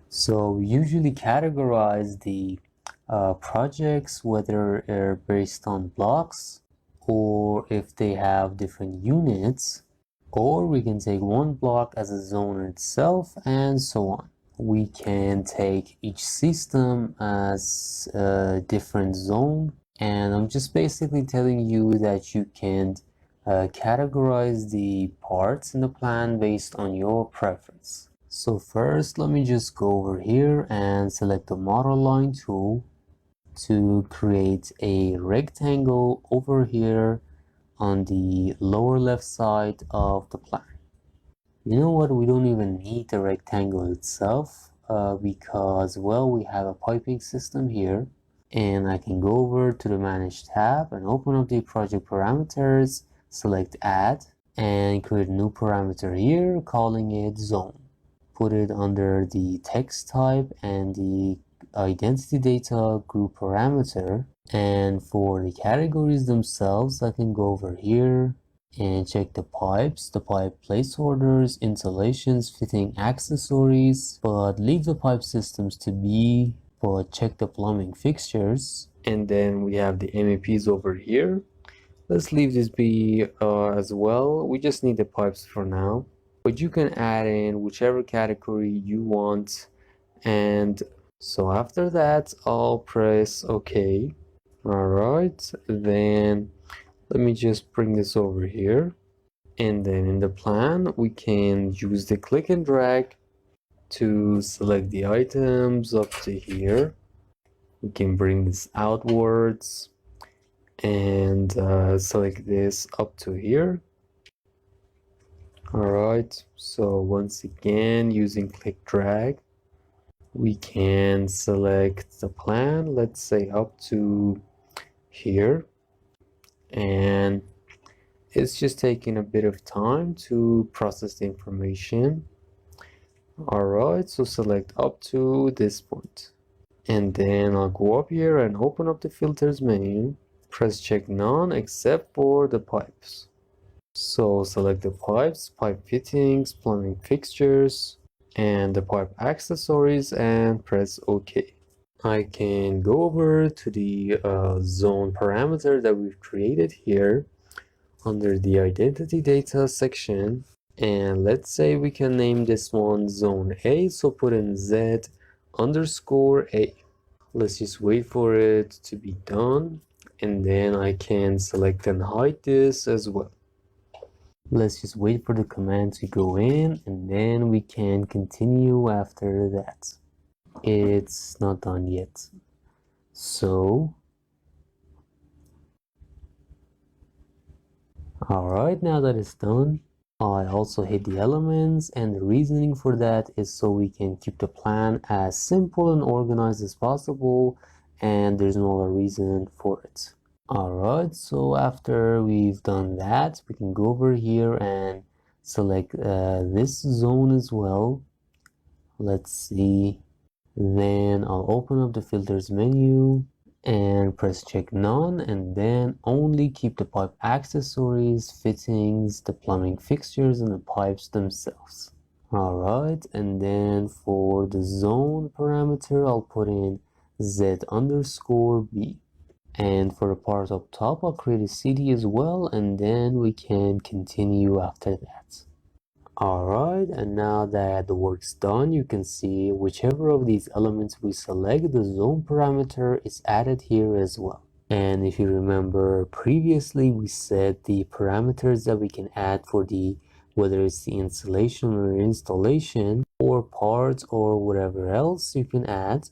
So we usually categorize the projects, whether they're based on blocks or if they have different units, or we can take one block as a zone itself and so on. We can take each system as a different zone, and I'm just basically telling you that you can categorize the parts in the plan based on your preference. So first, let me just go over here and select the model line tool to create a rectangle over here on the lower left side of the plan. You know what, we don't even need the rectangle itself because, well, we have a piping system here, and I can go over to the Manage tab and open up the project parameters, select Add, and create a new parameter here, calling it Zone. Put it under the text type and the identity data group parameter, and for the categories themselves I can go over here and check the pipes, the pipe placeholders, installations, fitting accessories, but leave the pipe systems to be, but check the plumbing fixtures. And then we have the MEPs over here. Let's leave this be as well. We just need the pipes for now, but you can add in whichever category you want. And so after that, I'll press OK. All right, then let me just bring this over here. And then in the plan, we can use the click and drag to select the items up to here. We can bring this outwards and select this up to here. All right, so once again, using click drag, we can select the plan, let's say up to here, and it's just taking a bit of time to process the information. All right, so select up to this point, and then I'll go up here and open up the filters menu, press check none except for the pipes. So select the pipes, pipe fittings, plumbing fixtures, and the pipe accessories, and press OK. I can go over to the zone parameter that we've created here under the identity data section, and let's say we can name this one zone A, so put in Z underscore A. Let's just wait for it to be done, and then I can select and hide this as well. Let's just wait for the command to go in, and then we can continue after that. It's not done yet. So, alright, now that it's done, I also hit the elements, and the reasoning for that is so we can keep the plan as simple and organized as possible, and there's no other reason for it. Alright, so after we've done that, we can go over here and select this zone as well. Let's see. Then I'll open up the filters menu and press check none, and then only keep the pipe accessories, fittings, the plumbing fixtures, and the pipes themselves. Alright, and then for the zone parameter, I'll put in Z underscore B. And for the part up top, I'll create a CD as well, and then we can continue after that. Alright, and now that the work's done, you can see whichever of these elements we select, the zone parameter is added here as well. And if you remember previously, we said the parameters that we can add for the, whether it's the installation or installation, or parts or whatever else you can add.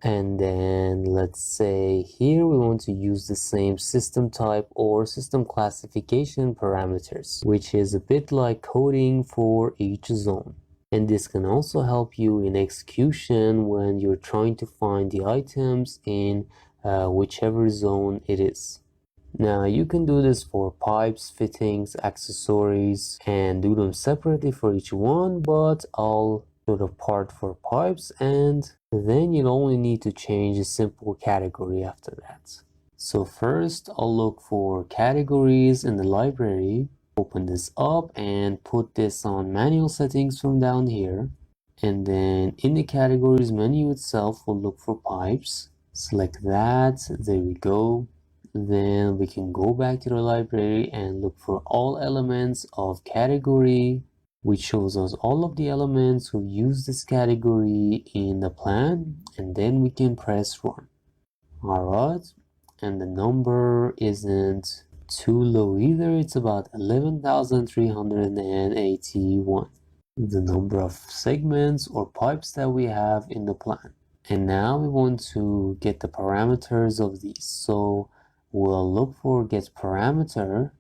And then let's say here we want to use the same system type or system classification parameters, which is a bit like coding for each zone. And this can also help you in execution when you're trying to find the items in whichever zone it is. Now you can do this for pipes, fittings, accessories, and do them separately for each one, but I'll do the part for pipes, and then you'll only need to change a simple category after that. So first I'll look for categories in the library, open this up and put this on manual settings from down here, And then in the categories menu itself, we'll look for pipes. Select that. There we go. Then we can go back to the library and look for all elements of category, which shows us all of the elements who use this category in the plan, and then we can press run. Alright, and the number isn't too low either. It's about 11,381, the number of segments or pipes that we have in the plan. And now we want to get the parameters of these. So we'll look for get parameter,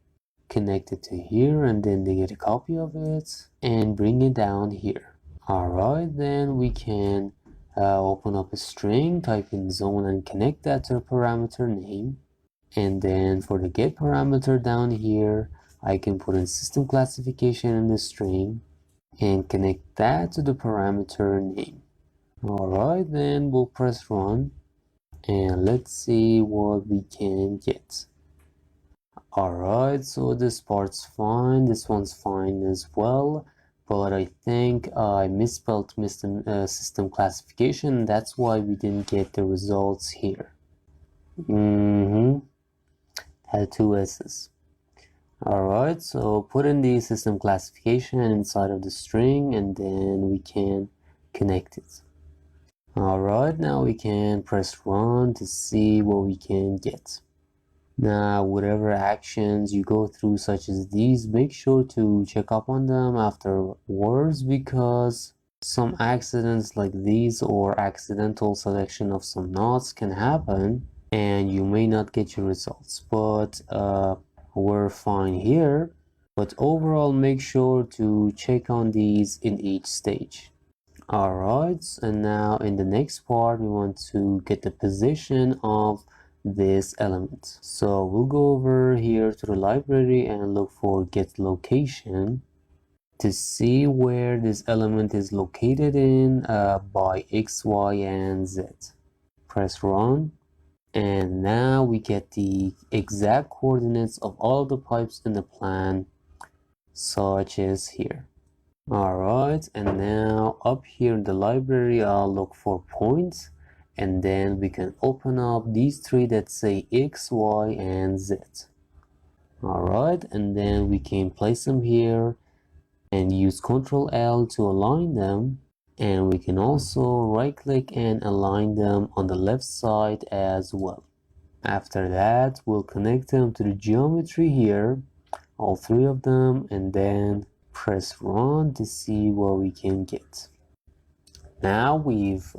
connect it to here, and then they get a copy of it and bring it down here. Alright, then we can open up a string, type in zone and connect that to the parameter name. And then for the get parameter down here, I can put in system classification in the string and connect that to the parameter name. Alright, then we'll press run and let's see what we can get. Alright, so this part's fine, this one's fine as well, but I think I misspelled system classification. That's why we didn't get the results here. Had two S's. Alright, so put in the system classification inside of the string and then we can connect it. Alright, now we can press run to see what we can get. Now, whatever actions you go through such as these, make sure to check up on them afterwards, because some accidents like these or accidental selection of some knots can happen and you may not get your results, but we're fine here. But overall, make sure to check on these in each stage. Alright, and now in the next part we want to get the position of this element. So we'll go over here to the library and look for get location to see where this element is located in by X, Y, and Z. Press run, and now we get the exact coordinates of all the pipes in the plan, such as here. Alright, and now up here in the library, I'll look for points, and then we can open up these three that say X, Y, and Z. Alright, and then we can place them here and use Ctrl L to align them, and we can also right click and align them on the left side as well. After that, we'll connect them to the geometry here, all three of them, and then press run to see what we can get. Now we've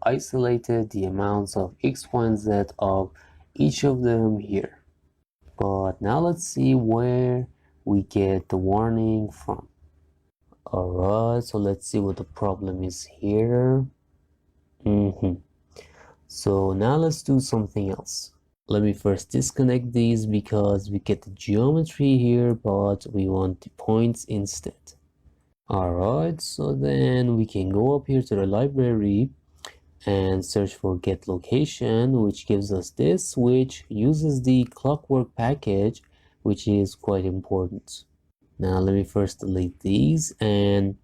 isolated the amounts of X, Y, and Z of each of them here. But now let's see where we get the warning from. Alright, so let's see what the problem is here. So now let's do something else. Let me first disconnect these because we get the geometry here, but we want the points instead. Alright, so then we can go up here to the library and search for get location, which gives us this, which uses the clockwork package, which is quite important. Now let me first delete these, and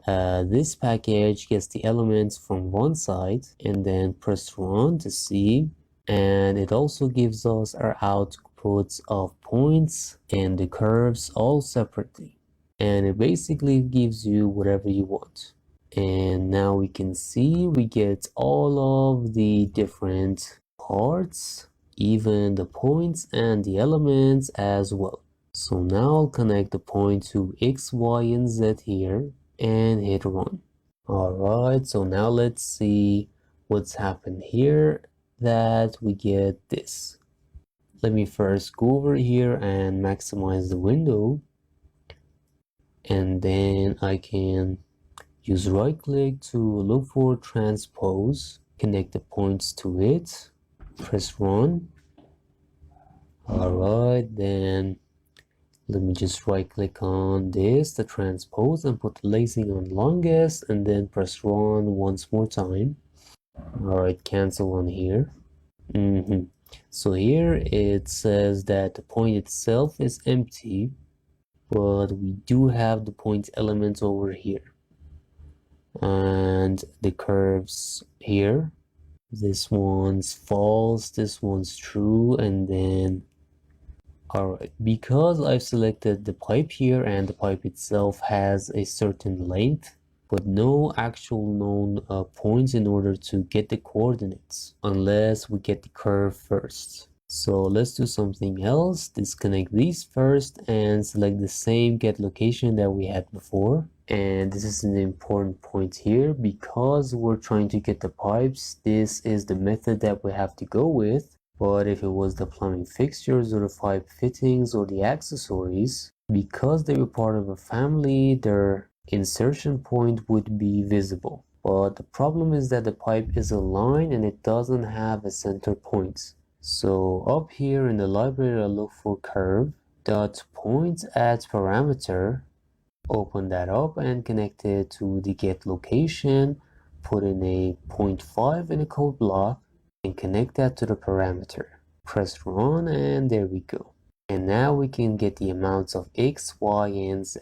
this package gets the elements from one side, and then press run to see. And it also gives us our outputs of points and the curves all separately, and it basically gives you whatever you want. And now we can see we get all of the different parts, even the points and the elements as well. So now I'll connect the point to X, Y, and Z here and hit run. Alright, so now let's see what's happened here that we get this. Let me first go over here and maximize the window, and then I can use right click to look for transpose, connect the points to it, press run. Alright, then let me just right click on this, the transpose, and put lacing on longest, and then press run once more time. Alright, cancel on here. So here it says that the point itself is empty, but we do have the point element over here. and the curves here. This one's false, this one's true, and then alright, because I've selected the pipe here and the pipe itself has a certain length, but no actual known points in order to get the coordinates, unless we get the curve first. So let's do something else. Disconnect these first and select the same get location that we had before. And this is an important point here because we're trying to get the pipes. This is the method that we have to go with. But if it was the plumbing fixtures or the pipe fittings or the accessories, because they were part of a family, their insertion point would be visible. But the problem is that the pipe is a line and it doesn't have a center point. So up here in the library, I look for curve dot point at parameter, open that up and connect it to the get location, put in a 0.5 in a code block and connect that to the parameter. Press run and there we go. And now we can get the amounts of X, Y, and Z.